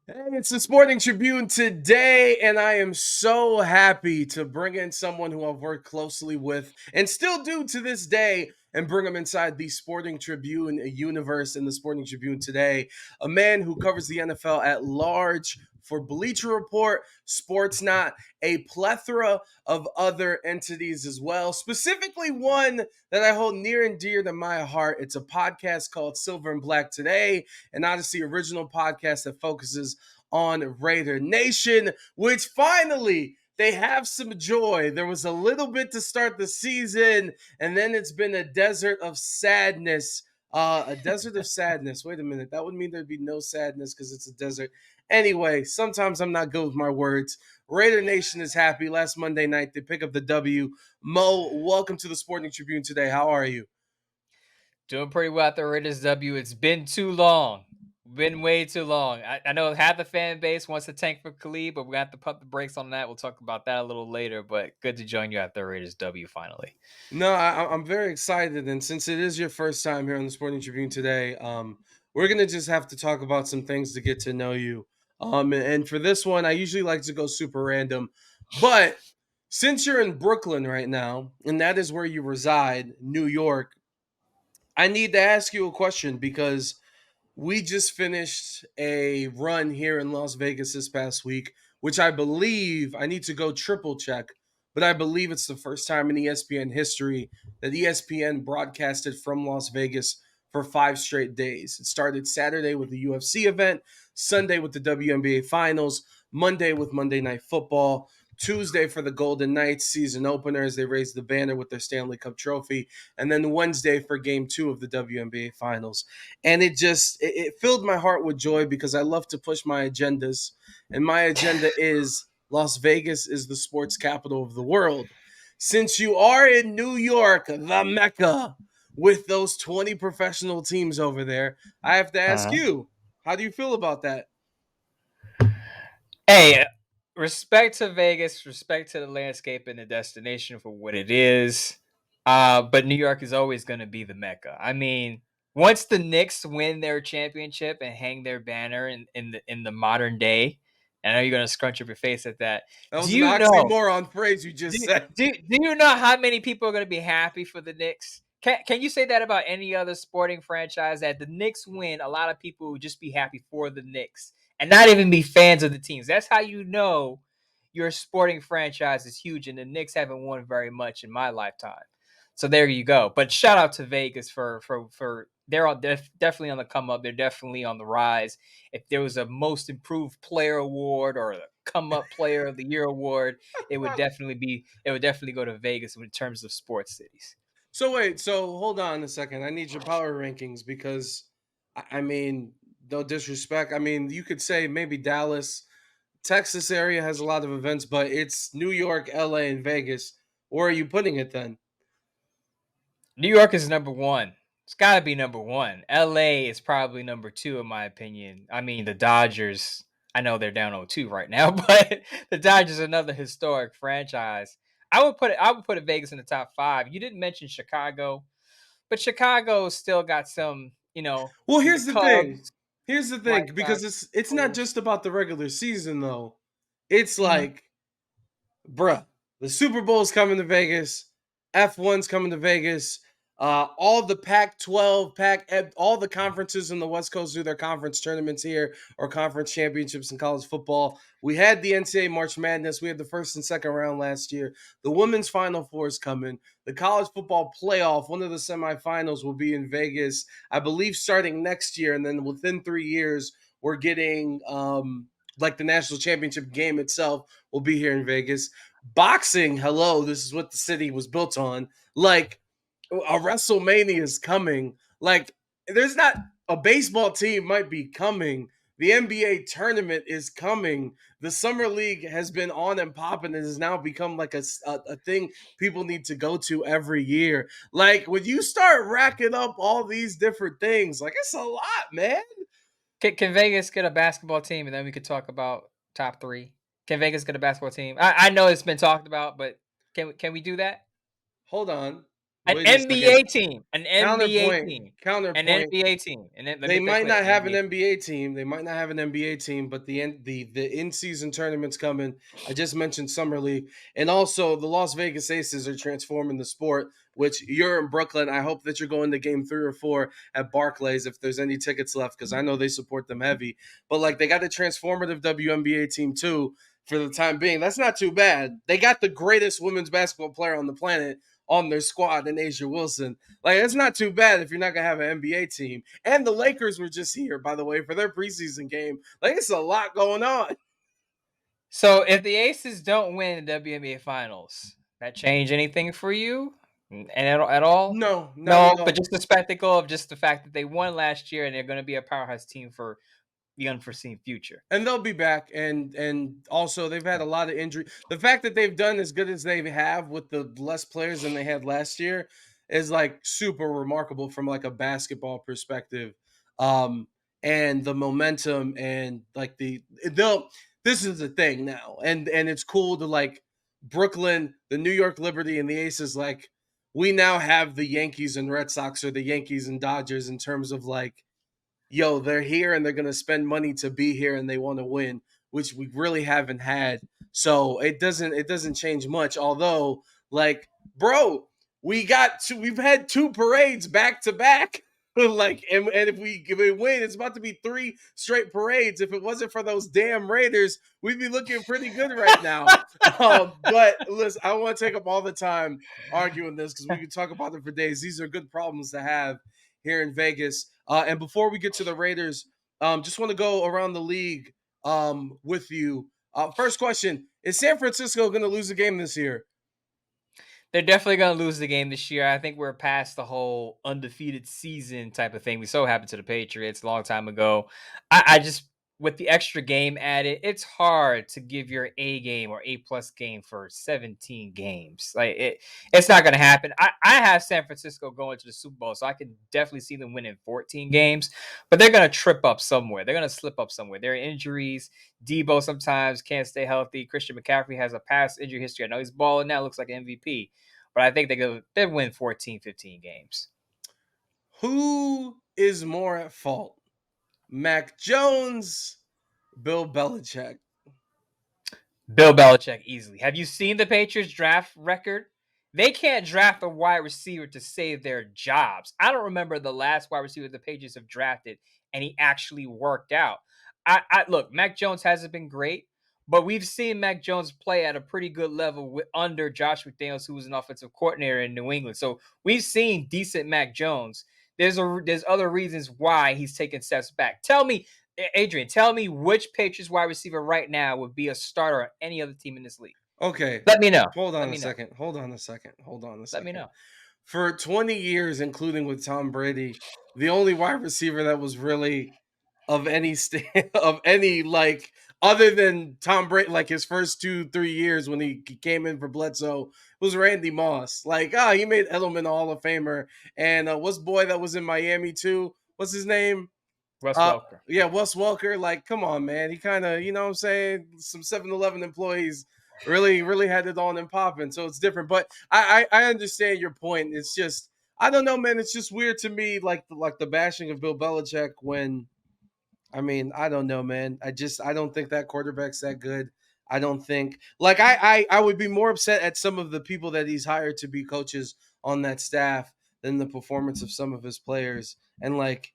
Hey, it's the Sporting Tribune today, and I am so happy to bring in someone who I've worked closely with and still do to this day and bring him inside the Sporting Tribune universe in the Sporting Tribune today. A man who covers the NFL at large for Bleacher Report, Sports Not, a plethora of other entities as well, specifically one that I hold near and dear to my heart. It's a podcast called Silver and Black Today, an Odyssey original podcast that focuses on Raider Nation, which finally they have some joy. There was a little bit to start the season, and then it's been a desert of sadness. A desert of sadness. Wait a minute. That would mean there'd be no sadness because it's a desert. Anyway, sometimes I'm not good with my words. Raider Nation is happy. Last Monday night, they pick up the W. Mo, welcome to the Sporting Tribune today. How are you? Doing pretty well at the Raiders W. It's been too long. Been way too long. I know half the fan base wants to tank for Khalid, but we're going to have to pump the brakes on that. We'll talk about that a little later, but good to join you at the Raiders W finally. No, I'm very excited, and since it is your first time here on the Sporting Tribune today, we're gonna just have to talk about some things to get to know you. And for this one, I usually like to go super random, but since you're in Brooklyn right now, and that is where you reside, New York, I need to ask you a question because we just finished a run here in Las Vegas this past week, which I believe I need to go triple check, but I believe it's the first time in ESPN history that ESPN broadcasted from Las Vegas for 5 straight days. It started Saturday with the UFC event, Sunday with the WNBA finals, Monday with Monday Night Football, Tuesday for the Golden Knights season opener as they raised the banner with their Stanley Cup trophy, and then Wednesday for game 2 of the WNBA finals. And it filled my heart with joy because I love to push my agendas, and my agenda is Las Vegas is the sports capital of the world. Since you are in New York, the Mecca, with those 20 professional teams over there, I have to ask Uh-huh. you, how do you feel about that? Hey, respect to Vegas, respect to the landscape and the destination for what it is. But New York is always going to be the Mecca. I mean, once the Knicks win their championship and hang their banner in the modern day, I know you're going to scrunch up your face at that. That was Do an you know? oxymoron phrase you Do, just said. do you know how many people are going to be happy for the Knicks? Can you say that about any other sporting franchise? That the Knicks win, a lot of people would just be happy for the Knicks and not even be fans of the teams. That's how you know your sporting franchise is huge, and the Knicks haven't won very much in my lifetime. So there you go. But shout out to Vegas for they're definitely on the come up. They're definitely on the rise. If there was a most improved player award or a come up player of the year award, it would definitely go to Vegas in terms of sports cities. So wait, so hold on a second. I need your power rankings because I mean, no disrespect. I mean, you could say maybe Dallas, Texas area has a lot of events, but it's New York, LA, and Vegas. Where are you putting it then? New York is number one. It's got to be number one. LA is probably number two, in my opinion. I mean, the Dodgers, I know they're down 0-2 right now, but the Dodgers are another historic franchise. I would put it Vegas in the top five. You didn't mention Chicago, but Chicago still got some, Well, the here's the thing. Cubs, Here's the thing White because Sox, it's not Bulls. just about the regular season though. It's Mhm. like, bruh, the Super Bowl's coming to Vegas, F1's coming to Vegas. All the Pac-12, all the conferences in the West Coast do their conference tournaments here or conference championships in college football. We had the NCAA March Madness. We had the first and second round last year. The women's Final Four is coming. The college football playoff, one of the semifinals, will be in Vegas, I believe, starting next year. And then within 3 years, we're getting like the national championship game itself will be here in Vegas. Boxing, hello, this is what the city was built on. Like a WrestleMania is coming. Like there's not a baseball team might be coming. The NBA tournament is coming. The summer league has been on and popping and has now become like a thing people need to go to every year. Like when you start racking up all these different things, like it's a lot, man. Can Vegas get a basketball team, and then we could talk about top three? Can Vegas get a basketball team? I know it's been talked about, but can we do that? Hold on. An Wait a second. NBA team, an NBA Counterpoint. team, an Counterpoint. NBA team, and then let me They make that might clear, not an have an NBA team. NBA team. They might not have an NBA team, but the in season tournaments coming. I just mentioned summer league, and also the Las Vegas Aces are transforming the sport. Which you're in Brooklyn. I hope that you're going to game 3 or 4 at Barclays if there's any tickets left, because I know they support them heavy. But like they got a transformative WNBA team too for the time being. That's not too bad. They got the greatest women's basketball player on the planet on their squad in Asia Wilson. Like it's not too bad if you're not gonna have an NBA team. And the Lakers were just here, by the way, for their preseason game. Like it's a lot going on. So if the Aces don't win the WNBA Finals, that change anything for you? And at all? No, not No, at but all. just the spectacle of just the fact that they won last year and they're going to be a powerhouse team for the unforeseen future. And they'll be back. And also they've had a lot of injury. The fact that they've done as good as they have with the less players than they had last year is like super remarkable from like a basketball perspective. Um and the momentum and like they'll this is the thing now. And it's cool to like Brooklyn, the New York Liberty and the Aces like we now have the Yankees and Red Sox or the Yankees and Dodgers in terms of like yo, they're here and they're going to spend money to be here and they want to win, which we really haven't had. So it doesn't change much. Although, like, bro, we've had 2 parades back to back. Like, and if we win, it's about to be 3 straight parades. If it wasn't for those damn Raiders, we'd be looking pretty good right now. But listen, I don't want to take up all the time arguing this because we could talk about it for days. These are good problems to have here in Vegas. And before we get to the Raiders, just want to go around the league with you. First question: is San Francisco going to lose a game this year? They're definitely going to lose the game this year. I think we're past the whole undefeated season type of thing. We so happened to the Patriots a long time ago. I just, with the extra game added, it's hard to give your A game or A plus game for 17 games. It's not going to happen. I have San Francisco going to the Super Bowl, so I can definitely see them winning 14 games, but they're going to trip up somewhere. They're going to slip up somewhere. There are injuries. Debo sometimes can't stay healthy. Christian McCaffrey has a past injury history. I know he's balling now, looks like an MVP, but I think they win 14, 15 games. Who is more at fault, Mac Jones, Bill Belichick? Bill Belichick easily. Have you seen the Patriots draft record? They can't draft a wide receiver to save their jobs. I don't remember the last wide receiver the Patriots have drafted and he actually worked out. I look, Mac Jones hasn't been great, but we've seen Mac Jones play at a pretty good level under Josh McDaniels, who was an offensive coordinator in New England. So we've seen decent Mac Jones. There's other reasons why he's taken steps back. Tell me, Adrian, tell me which Patriots wide receiver right now would be a starter on any other team in this league. Okay, Let me know. hold Let on a me know. second. Hold on a second. Hold on a Let me second. know. For 20 years, including with Tom Brady, the only wide receiver that was really of any of any like other than Tom Brady, like his first 2-3 years when he came in for Bledsoe, was Randy Moss. Like, he made Edelman a Hall of Famer. And what's boy that was in Miami too? What's his name? Wes Welker. Yeah, Wes Welker. Like, come on, man. He kind of, you know what I'm saying? Some 7-Eleven employees really had it on and popping. So it's different. But I understand your point. It's just, I don't know, man. It's just weird to me, like the bashing of Bill Belichick when I mean, I don't know, man. I don't think that quarterback's that good. I don't think like I would be more upset at some of the people that he's hired to be coaches on that staff than the performance of some of his players. And like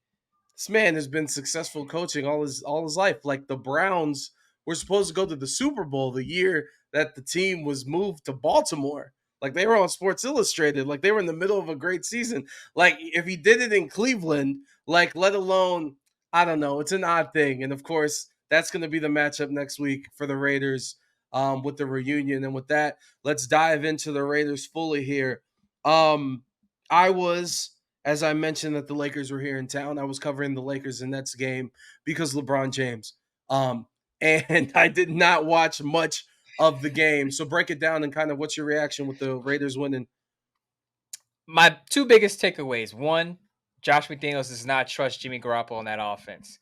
this man has been successful coaching all his life. Like the Browns were supposed to go to the Super Bowl the year that the team was moved to Baltimore. Like they were on Sports Illustrated. Like they were in the middle of a great season. Like if he did it in Cleveland, like let alone I don't know, it's an odd thing. And of course, that's going to be the matchup next week for the Raiders with the reunion. And with that, let's dive into the Raiders fully here. I was as I mentioned that the Lakers were here in town, I was covering the Lakers and Nets game because LeBron James. And I did not watch much of the game. So break it down and kind of what's your reaction with the Raiders winning? My two biggest takeaways. One, Josh McDaniels does not trust Jimmy Garoppolo in that offense.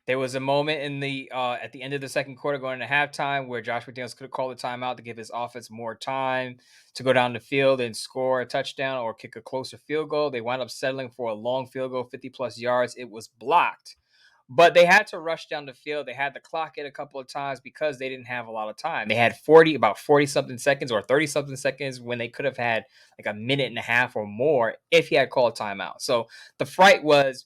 There was a moment in the at the end of the second quarter going into halftime where Josh McDaniels could have called a timeout to give his offense more time to go down the field and score a touchdown or kick a closer field goal. They wound up settling for a long field goal, 50 plus yards. It was blocked. But they had to rush down the field. They had to clock it a couple of times because they didn't have a lot of time. They had about 40 something seconds or 30 something seconds when they could have had like a minute and a half or more if he had called timeout. So the fright was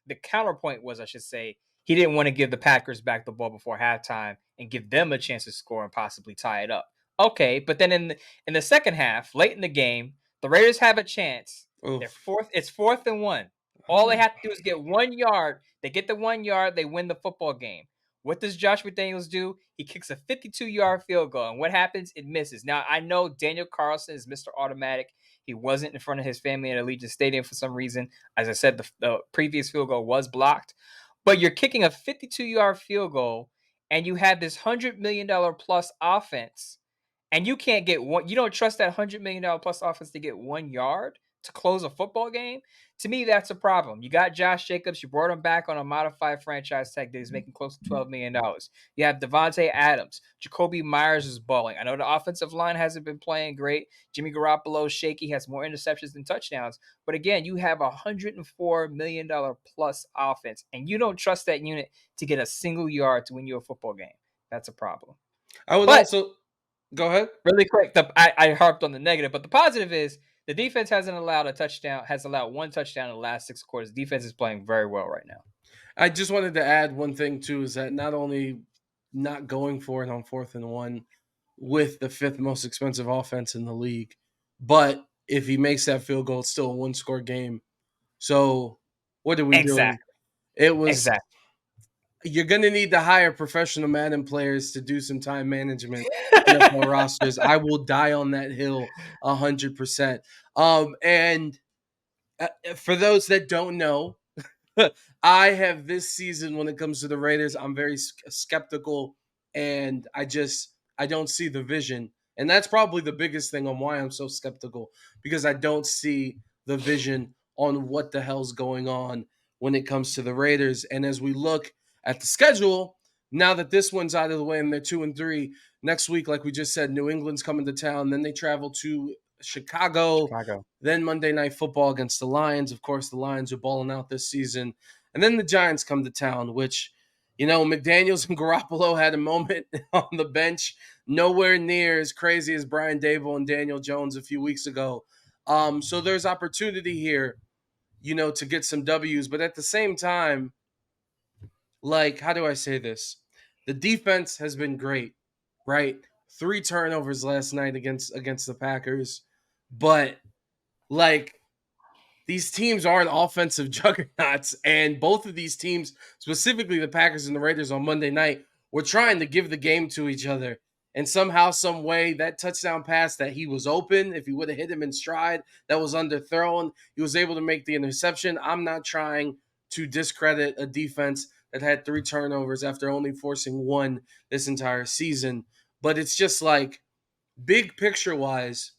the counterpoint was, I should say, he didn't want to give the Packers back the ball before halftime and give them a chance to score and possibly tie it up. Okay, but then in the second half, late in the game, the Raiders have a chance. They're Oof. fourth. It's 4th and 1. All they have to do is get 1 yard. They get the 1 yard. They win the football game. What does Josh McDaniels do? He kicks a 52-yard field goal, and what happens? It misses. Now I know Daniel Carlson is Mr. Automatic. He wasn't in front of his family at Allegiant Stadium for some reason. As I said, the previous field goal was blocked. But you're kicking a 52-yard field goal, and you have this $100 million plus offense, and you can't get one. You don't trust that $100 million plus offense to get 1 yard to close a football game. To me, that's a problem. You got Josh Jacobs. You brought him back on a modified franchise tag that he's making close to $12 million. You have Devontae Adams. Jacoby Myers is balling. I know the offensive line hasn't been playing great. Jimmy Garoppolo's shaky, has more interceptions than touchdowns. But again, you have a $104 million plus offense, and you don't trust that unit to get a single yard to win you a football game. That's a problem. I would But also go ahead. really quick, I harped on the negative, but the positive is the defense hasn't allowed a touchdown, has allowed one touchdown in the last 6 quarters. Defense is playing very well right now. I just wanted to add one thing too is that not only not going for it on 4th and 1 with the fifth most expensive offense in the league, but if he makes that field goal, it's still a one-score game. So what are we doing? Exactly. It was Exactly. you're going to need to hire professional Madden players to do some time management NFL rosters. I will die on that hill 100%. And for those that don't know, I have this season when it comes to the Raiders, I'm very skeptical, and I don't see the vision, and that's probably the biggest thing on why I'm so skeptical because I don't see the vision on what the hell's going on when it comes to the Raiders. And as we look at the schedule, now that this one's out of the way and they're 2-3, next week, like we just said, New England's coming to town. Then they travel to Chicago. Chicago. Then Monday Night Football against the Lions. Of course, the Lions are balling out this season. And then the Giants come to town, which, McDaniels and Garoppolo had a moment on the bench, nowhere near as crazy as Brian Dable and Daniel Jones a few weeks ago. So there's opportunity here, to get some W's. But at the same time, like, how do I say this? The defense has been great, right? 3 turnovers last night against the Packers. But like these teams aren't offensive juggernauts, and both of these teams, specifically the Packers and the Raiders on Monday night, were trying to give the game to each other. And somehow, some way, that touchdown pass that he was open, if he would have hit him in stride, that was underthrown, he was able to make the interception. I'm not trying to discredit a defense that had 3 turnovers after only forcing 1 this entire season. But it's just like, big picture wise,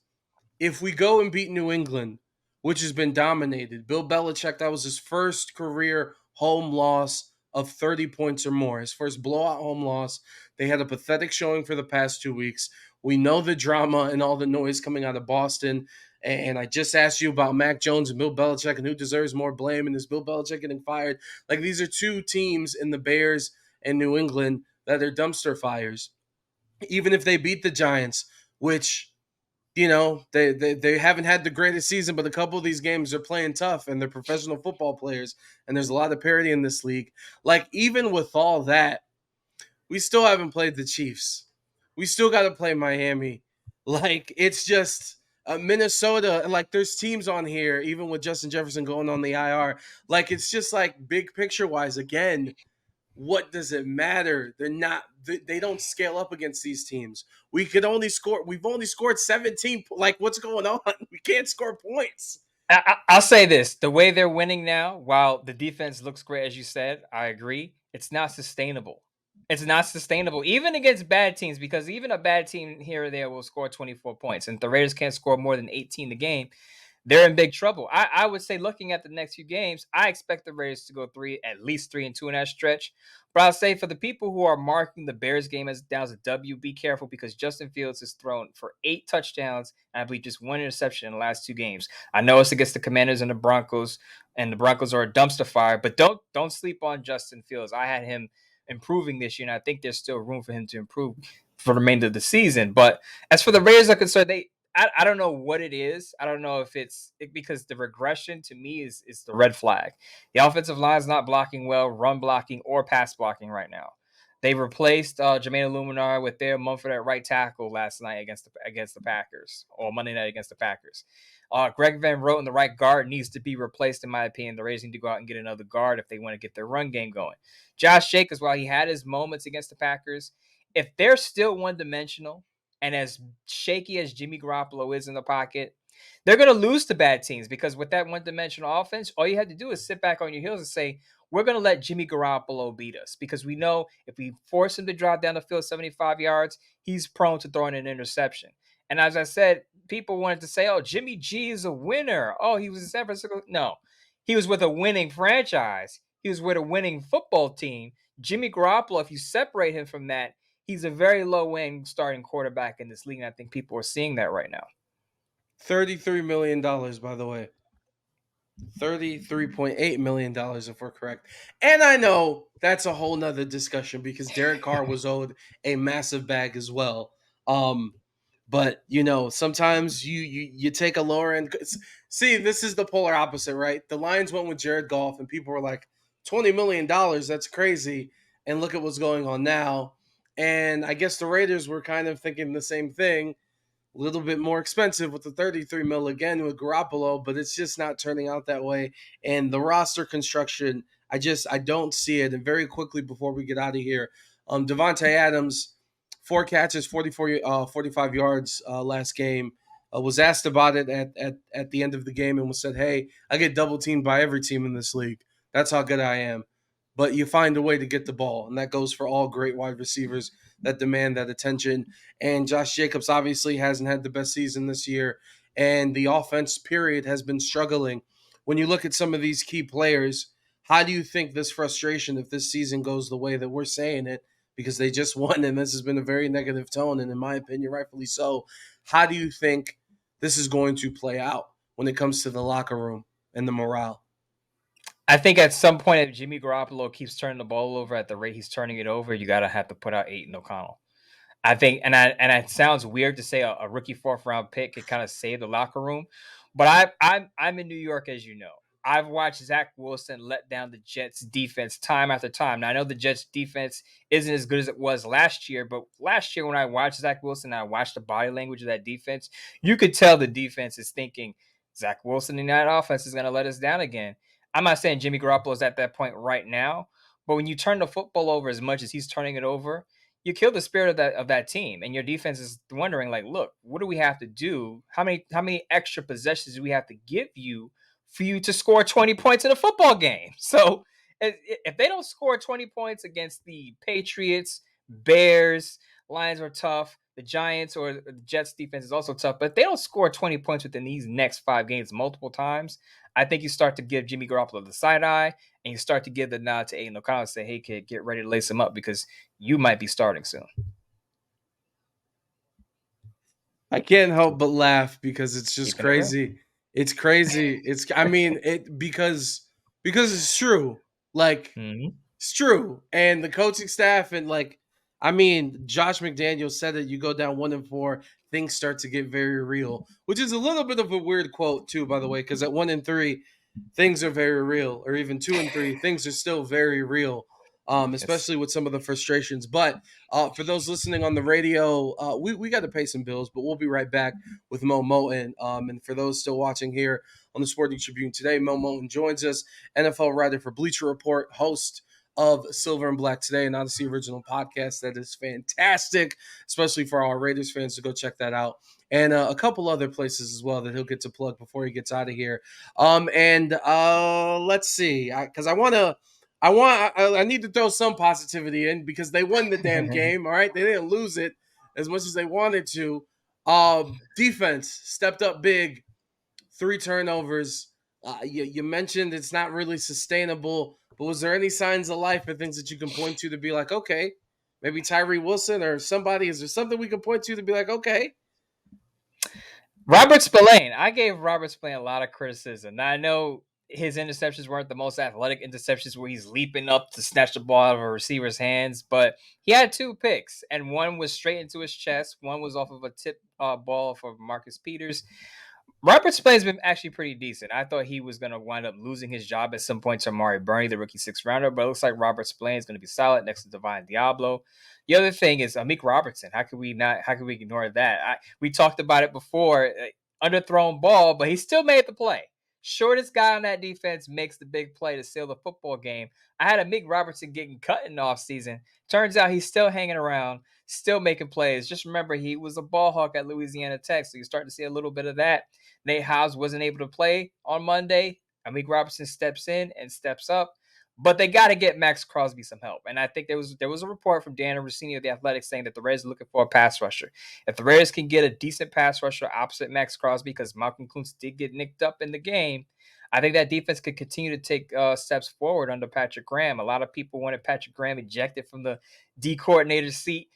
if we go and beat New England, which has been dominated, Bill Belichick, that was his first career home loss of 30 points or more, his first blowout home loss. They had a pathetic showing for the past 2 weeks. We know the drama and all the noise coming out of Boston. And I just asked you about Mac Jones and Bill Belichick and who deserves more blame. And is Bill Belichick getting fired? Like, these are 2 teams in the Bears and New England that are dumpster fires. Even if they beat the Giants, which they haven't had the greatest season, but a couple of these games are playing tough and they're professional football players, and there's a lot of parity in this league. Like, even with all that, we still haven't played the Chiefs. We still got to play Miami. Like, it's just Minnesota. Like, there's teams on here, even with Justin Jefferson going on the IR. Like, it's just like big picture wise, again, what does it matter? They don't scale up against these teams. We've only scored 17. Like, what's going on? We can't score points. I'll say this: the way they're winning now, while the defense looks great, as you said, I agree. It's not sustainable. It's not sustainable, even against bad teams, because even a bad team here or there will score 24 points, and if the Raiders can't score more than 18 a game, they're in big trouble. I would say, looking at the next few games, I expect the Raiders to go at least 3-2 in that stretch. But I'll say, for the people who are marking the Bears game as down as a W, be careful, because Justin Fields has thrown for 8 touchdowns and I believe just 1 interception in the last 2 games. I know it's against the Commanders and the Broncos are a dumpster fire, but don't sleep on Justin Fields. I had him improving this year, and I think there's still room for him to improve for the remainder of the season. But as for the Raiders are concerned, I don't know what it is. I don't know if because the regression to me is the red flag. The offensive line is not blocking well, run blocking or pass blocking right now. They replaced Jermaine Illuminar with their Mumford at right tackle last night against the Packers, or Monday night against the Packers. Greg Van Roten, the right guard, needs to be replaced, in my opinion. The Raiders need to go out and get another guard if they want to get their run game going. Josh Jacobs, while he had his moments against the Packers, if they're still one-dimensional and as shaky as Jimmy Garoppolo is in the pocket, they're going to lose to bad teams, because with that one-dimensional offense, all you have to do is sit back on your heels and say, we're going to let Jimmy Garoppolo beat us, because we know if we force him to drive down the field 75 yards, he's prone to throwing an interception. And as I said, people wanted to say, oh, Jimmy G is a winner. Oh, he was in San Francisco. No, he was with a winning franchise. He was with a winning football team. Jimmy Garoppolo, if you separate him from that, he's a very low-end starting quarterback in this league, and I think people are seeing that right now. $33 million, by the way. $33.8 million, if we're correct. And I know that's a whole nother discussion, because Derek Carr was owed a massive bag as well. But sometimes you take a lower end. See, this is the polar opposite, right? The Lions went with Jared Goff, and people were like, $20 million, that's crazy. And look at what's going on now. And I guess the Raiders were kind of thinking the same thing. A little bit more expensive with the 33 mil again with Garoppolo, but it's just not turning out that way. And the roster construction, I don't see it. And very quickly before we get out of here, Devontae Adams, 4 catches, 45 yards last game. Was asked about it at the end of the game and was said, "Hey, I get double teamed by every team in this league. That's how good I am." But you find a way to get the ball, and that goes for all great wide receivers that demand that attention. And Josh Jacobs obviously hasn't had the best season this year, and the offense, period, has been struggling. When you look at some of these key players, how do you think this frustration, if this season goes the way that we're saying it, because they just won, and this has been a very negative tone, and in my opinion, rightfully so, how do you think this is going to play out when it comes to the locker room and the morale? I think at some point, if Jimmy Garoppolo keeps turning the ball over at the rate he's turning it over, you got to have to put out Aiden O'Connell. I think, and it sounds weird to say a rookie 4th round pick could kind of save the locker room, but I'm in New York, as you know. I've watched Zach Wilson let down the Jets defense time after time. Now, I know the Jets defense isn't as good as it was last year, but last year when I watched Zach Wilson, I watched the body language of that defense. You could tell the defense is thinking Zach Wilson in that offense is going to let us down again. I'm not saying Jimmy Garoppolo is at that point right now, but when you turn the football over as much as he's turning it over, you kill the spirit of that team, and your defense is wondering, like, look, what do we have to do? How many extra possessions do we have to give you for you to score 20 points in a football game? So if they don't score 20 points against the Patriots, Bears, Lions are tough. The Giants or the Jets defense is also tough, but if they don't score 20 points within these next 5 games multiple times, I think you start to give Jimmy Garoppolo the side eye, and you start to give the nod to Aiden O'Connell and say, hey, kid, get ready to lace him up, because you might be starting soon. I can't help but laugh because it's just Keeping it real. crazy. It's crazy. I mean it because it's true. Like, Mm-hmm. it's true. And the coaching staff, and like, I mean, Josh McDaniels said that you go down 1-4, things start to get very real, which is a little bit of a weird quote too, by the way, because at 1-3, things are very real, or even 2-3, things are still very real. Yes. Especially with some of the frustrations. But for those listening on the radio, we got to pay some bills, but we'll be right back with Mo Moton. And for those still watching here on the Sporting Tribune today, Mo Moton joins us, NFL writer for Bleacher Report, host of Silver and Black Today, an Odyssey original podcast that is fantastic, especially for our Raiders fans to go check that out. And a couple other places as well that he'll get to plug before he gets out of here. And let's see, because I need to throw some positivity in because they won the damn game. All right, they didn't lose it as much as they wanted to. Defense stepped up big. three turnovers. You mentioned it's not really sustainable, but was there any signs of life or things that you can point to be like, okay, maybe Tyree Wilson or somebody? Is there something we can point to be like, okay? Robert Spillane. I gave Robert Spillane a lot of criticism. Now I know his interceptions weren't the most athletic interceptions where he's leaping up to snatch the ball out of a receiver's hands, but he had two picks, and one was straight into his chest. One was off of a tip ball for Marcus Peters. Robert Spillane's been actually pretty decent. I thought he was going to wind up losing his job at some point to Amari Burney, the rookie sixth rounder, but it looks like Robert Spillane is going to be solid next to Divine Diablo. The other thing is Amik Robertson. How could we not? How could we ignore that? We talked about it before. Underthrown ball, but he still made the play. Shortest guy on that defense makes the big play to seal the football game. I had Amik Robertson getting cut in the offseason. Turns out he's still hanging around, still making plays. Just remember, he was a ball hawk at Louisiana Tech, so you start to see a little bit of that. Nate Hobbs wasn't able to play on Monday. Amik Robertson steps in and steps up. But they got to get Max Crosby some help. And I think there was a report from Dan Rossini of the Athletics saying that the Raiders are looking for a pass rusher. If the Raiders can get a decent pass rusher opposite Max Crosby, because Malcolm Kuntz did get nicked up in the game, I think that defense could continue to take steps forward under Patrick Graham. A lot of people wanted Patrick Graham ejected from the D coordinator seat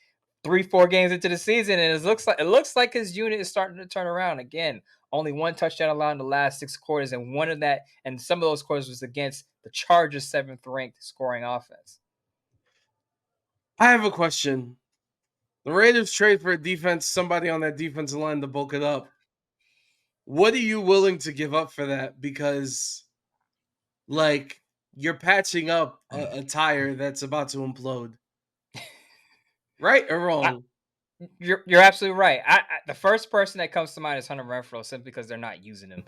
3-4 games into the season, and it looks like his unit is starting to turn around again. Only one touchdown allowed in the last 6 quarters, and one of that, and some of those quarters was against the Chargers' 7th-ranked scoring offense. I have a question. The Raiders trade for a defense, somebody on that defensive line to bulk it up. What are you willing to give up for that? Because, like, you're patching up a tire that's about to implode. Right or I, wrong? you're absolutely right. The first person that comes to mind is Hunter Renfrow, simply because they're not using him.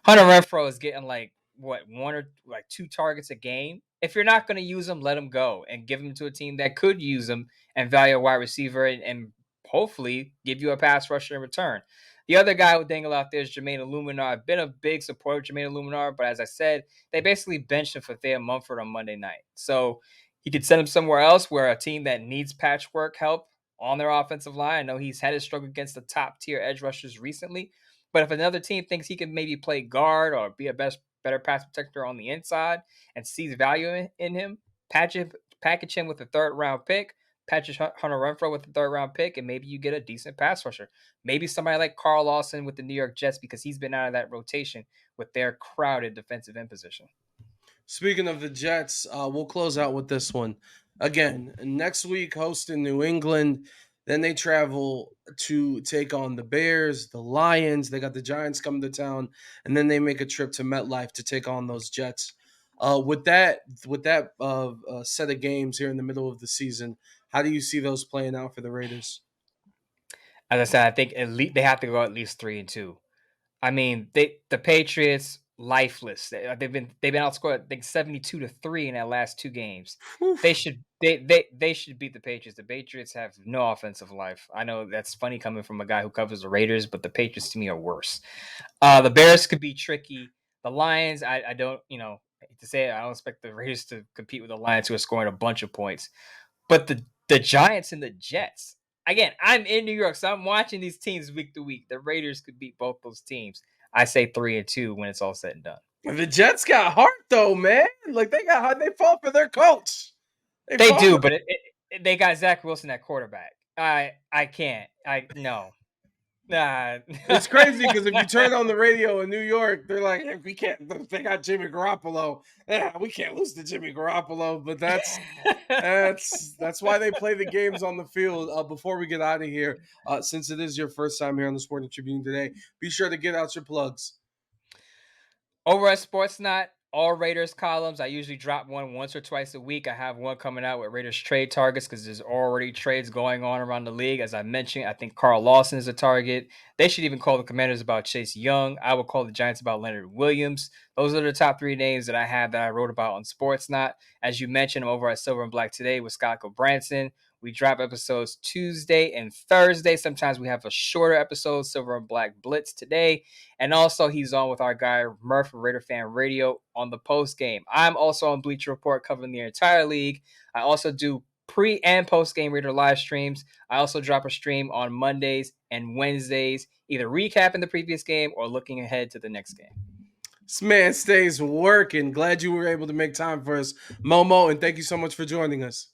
Hunter Renfrow is getting like one or like 2 targets a game. If you're not going to use him, let him go and give him to a team that could use him and value a wide receiver and hopefully give you a pass rusher in return. The other guy with dangle out there is Jermaine Illuminar. I've been a big supporter of Jermaine Illuminar, but as I said, they basically benched him for Thea Mumford on Monday night. So he could send him somewhere else where a team that needs patchwork help on their offensive line. I know he's had his struggle against the top tier edge rushers recently, but if another team thinks he can maybe play guard or be a better pass protector on the inside and sees value in him, package him with a 3rd-round pick, package Hunter Renfrow with a 3rd-round pick, and maybe you get a decent pass rusher. Maybe somebody like Carl Lawson with the New York Jets, because he's been out of that rotation with their crowded defensive end position. Speaking of the Jets, we'll close out with this one. Again, next week hosting New England. Then they travel to take on the Bears, the Lions. They got the Giants coming to town, and then they make a trip to MetLife to take on those Jets. With that set of games here in the middle of the season, how do you see those playing out for the Raiders? As I said, I think at least they have to go at least 3-2. I mean, the Patriots lifeless. They've been outscored, I think, 72-3 in their last 2 games. Whew. They should beat the Patriots. The Patriots have no offensive life. I know that's funny coming from a guy who covers the Raiders, but the Patriots to me are worse. The Bears could be tricky. The Lions, I don't, to say it, I don't expect the Raiders to compete with the Lions, who are scoring a bunch of points. But the Giants and the Jets. Again, I'm in New York, so I'm watching these teams week to week. The Raiders could beat both those teams. I say 3-2 when it's all said and done. The Jets got heart though, man. Like they got heart. They fought for their coach. They do, but they got Zach Wilson at quarterback. I can't. No. Nah. It's crazy because if you turn on the radio in New York, they're like, hey, we can't. They got Jimmy Garoppolo. Yeah, we can't lose to Jimmy Garoppolo. But that's why they play the games on the field. Before we get out of here, since it is your first time here on the Sporting Tribune today, be sure to get out your plugs. Over at Sportsnet, all Raiders columns. I usually drop one once or twice a week. I have one coming out with Raiders trade targets because there's already trades going on around the league. As I mentioned, I think Carl Lawson is a target. They should even call the Commanders about Chase Young. I will call the Giants about Leonard Williams. Those are the top 3 names that I have that I wrote about on Sportsnet. As you mentioned, I'm over at Silver and Black today with Scott Branson. We drop episodes Tuesday and Thursday. Sometimes we have a shorter episode, Silver and Black Blitz today. And also he's on with our guy Murph from Raider Fan Radio on the post game. I'm also on Bleacher Report covering the entire league. I also do pre and post game reader live streams. I also drop a stream on Mondays and Wednesdays, either recapping the previous game or looking ahead to the next game. This man stays working. Glad you were able to make time for us, Momo, and thank you so much for joining us.